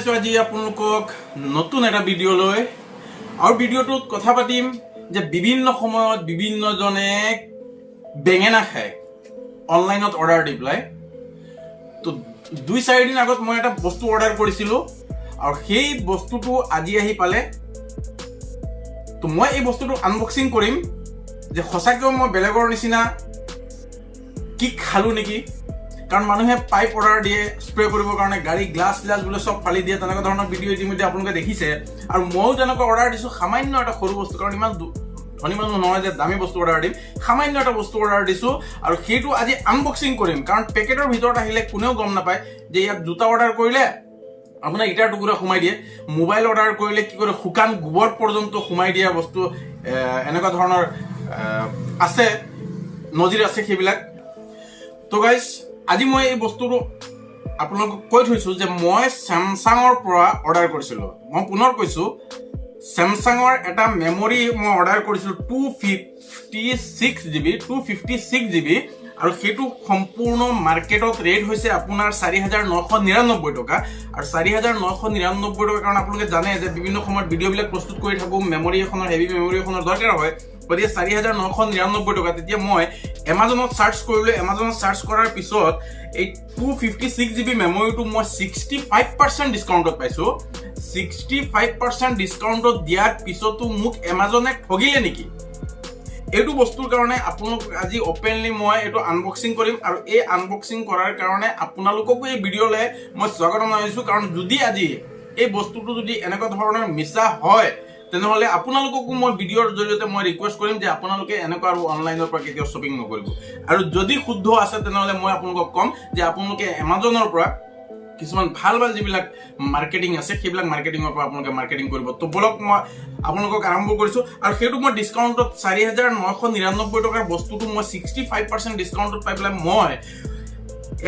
আছো আজি আপোনালোকক নতুন এটা ভিডিও লৈ আৰু ভিডিওটোত কথা পাতিম যে বিভিন্ন সময়ত বিভিন্ন জনে বেঙেনা খায় অনলাইনত অৰ্ডাৰ দি পেলাই তো 2-4 দিন আগত মই এটা বস্তু অৰ্ডাৰ কৰিছিলো আৰু সেই বস্তুটো আজি আহি পালে তো মই এই বস্তুটো আনবক্সিং কৰিম যে সঁচাকৈ মই বেলেগৰ নিচিনা কি খালো নেকি কাৰণ মানুহে পাইপ অৰ্ডাৰ দিয়ে স্প্ৰে কৰিবৰ কাৰণে গাড়ী গ্লাছ বোলে সব ফালি দিয়ে তেনেকুৱা ধৰণৰ ভিডিঅ' ইতিমধ্যে আপোনালোকে দেখিছে আৰু ময়ো তেনেকুৱা অৰ্ডাৰ দিছো সামান্য এটা সৰু বস্তু কাৰণ ইমান ধনী মানুহ নহয় যে দামী বস্তু অৰ্ডাৰ দিম সামান্য এটা বস্তু অৰ্ডাৰ দিছো আৰু সেইটো আজি আনবক্সিং কৰিম কাৰণ পেকেটৰ ভিতৰত আহিলে কোনেও গম নাপায় যে ইয়াত জোতা অৰ্ডাৰ কৰিলে আপোনাৰ ইটাৰ টুকুৰা সোমাই দিয়ে মোবাইল অৰ্ডাৰ কৰিলে কি কৰে শুকান গোবৰ পৰ্যন্ত সোমাই দিয়া বস্তু এনেকুৱা ধৰণৰ আছে নজিৰ আছে সেইবিলাক তো গাইজ আজি মই এই বস্তুটো আপোনালোকক কৈ থৈছো যে মই স্যামসাঙৰ পৰা অৰ্ডাৰ কৰিছিলো মই পুনৰ কৈছো স্যামসাঙৰ এটা মেমৰি মই অৰ্ডাৰ কৰিছিলো 256 GB আৰু সেইটো সম্পূৰ্ণ মাৰ্কেটত ৰেট হৈছে আপোনাৰ 4999 টকা আৰু 4999 টকা কাৰণ আপোনালোকে জানে যে বিভিন্ন সময়ত ভিডিঅ'বিলাক প্ৰস্তুত কৰি থাকো মেমৰি এখনৰ হেভি মেমৰি এখনৰ দৰকাৰ হয় গতিকে 4999 টকা তেতিয়া মই এমাজনত সাৰ্চ কৰিলো এমাজনত সাৰ্চ কৰাৰ পিছত এই 256 GB মেমৰিটো মই 65% ডিসকাউন্টত পাইছো 65% ডিসকাউন্টত দিয়াৰ পিছতো মোক এমাজনে ঠগিলে নেকি এইটো বস্তুৰ কাৰণে আপোনালোক আজি ওপেনলি মই এটো আনবক্সিং কৰিম আৰু এই আনবক্সিং কৰাৰ কাৰণে আপোনালোককো এই ভিডিঅ'লে মই স্বাগতম জনাইছো কাৰণ যদি আজি এই বস্তুটো যদি এনেকুৱা ধৰণৰ মিছা হয় তেনেহলে আপোনালোককো মই ভিডিঅ'ৰ জৰিয়তে মই ৰিকুৱেষ্ট কৰিম যে আপোনালোকে এনেকুৱা আৰু অনলাইনৰ পৰা কেতিয়াও শ্বপিং নকৰিব আৰু যদি শুদ্ধ আছে তেনেহলে মই আপোনালোকক কম যে আপোনালোকে এমাজনৰ পৰা কিছুমান ভাল যিবিলাক মাৰ্কেটিং আছে সেইবিলাক মাৰ্কেটিংৰ পৰা আপোনালোকে মাৰ্কেটিং কৰিব তো বলক মই আপোনালোকক আৰম্ভ কৰিছো আৰু সেইটো মই ডিসকাউন্টত 4999 টকাৰ বস্তুটো মই 65% ডিসকাউন্টত পাই পেলাই মই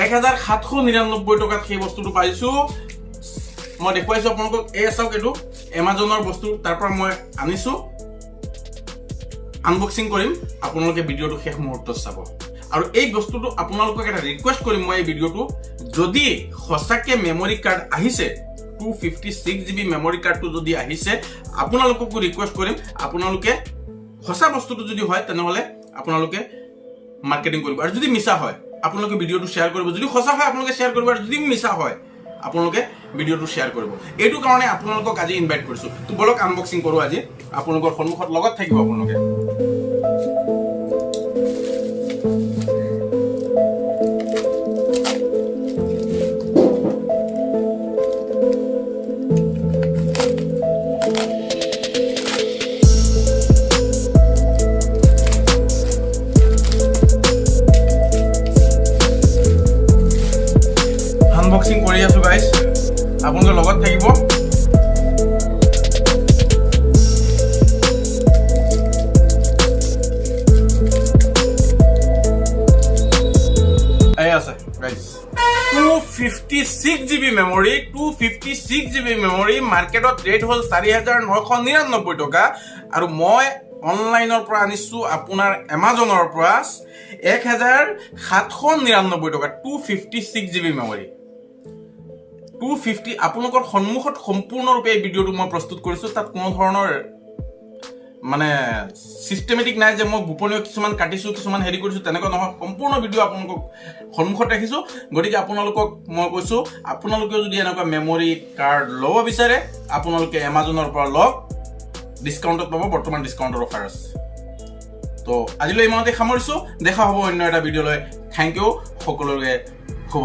1799 টকাত সেই বস্তুটো পাইছো মই দেখুৱাইছো আপোনালোকক এই চাওক এটো এমাজনৰ বস্তু তাৰ পৰা মই আনিছো আনবক্সিং কৰিম আপোনালোকে ভিডিঅ'টো শেষ মুহূৰ্তত চাব আৰু এই বস্তুটো আপোনালোকক এটা ৰিকুৱেষ্ট কৰিম মই এই ভিডিঅ'টো যদি সঁচাকে মেমৰি কাৰ্ড আহিছে 256 GB মেমৰি কাৰ্ডটো যদি আহিছে আপোনালোককো ৰিকুৱেষ্ট কৰিম আপোনালোকে সঁচা বস্তুটো যদি হয় তেনেহলে আপোনালোকে মাৰ্কেটিং কৰিব আৰু যদি মিছা হয় আপোনালোকে ভিডিঅ'টো শেয়াৰ কৰিব যদি সঁচা হয় আপোনালোকে শেয়াৰ কৰিব আৰু যদি মিছা হয় আপোনালোকে ভিডিঅ'টো শেয়াৰ কৰিব এইটো কাৰণে আপোনালোকক আজি ইনভাইট কৰিছো তো বলক আনবক্সিং কৰো আজি আপোনালোকৰ সন্মুখত লগত থাকিব আপোনালোকে আনবক্সিং কৰি আছো গাইস আপোনালোকৰ লগত থাকিব এই আছে guys 256 GB memory 256 GB memory মাৰ্কেটত ৰেট হল 4999 টকা আৰু মই অনলাইনৰ পৰা আনিছো আপোনাৰ এমাজনৰ পৰা 1799 টকা 256 GB মেমৰি 250 আপোনালোকৰ সন্মুখত সম্পূৰ্ণৰূপে এই ভিডিঅ'টো মই প্ৰস্তুত কৰিছো তাত কোনো ধৰণৰ মানে সিস্টেমেটিক নাই যে মই গোপনীয় কিছুমান কাটিছো কিছুমান হেৰি কৰিছো তেনেকুৱা নহয় সম্পূৰ্ণ ভিডিঅ' আপোনালোকক সন্মুখত ৰাখিছো গতিকে আপোনালোকক মই কৈছো আপোনালোকে যদি এনেকুৱা মেমৰি কাৰ্ড ল'ব বিচাৰে আপোনালোকে এমাজনৰ পৰা লওক ডিসকাউন্টত পাব বৰ্তমান ডিসকাউন্টৰ অফাৰ আছে তো আজিলৈ ইমানতে সামৰিছো দেখা হ'ব অন্য এটা ভিডিঅ'লৈ থ্যাংক ইউ সকলোকে শুভ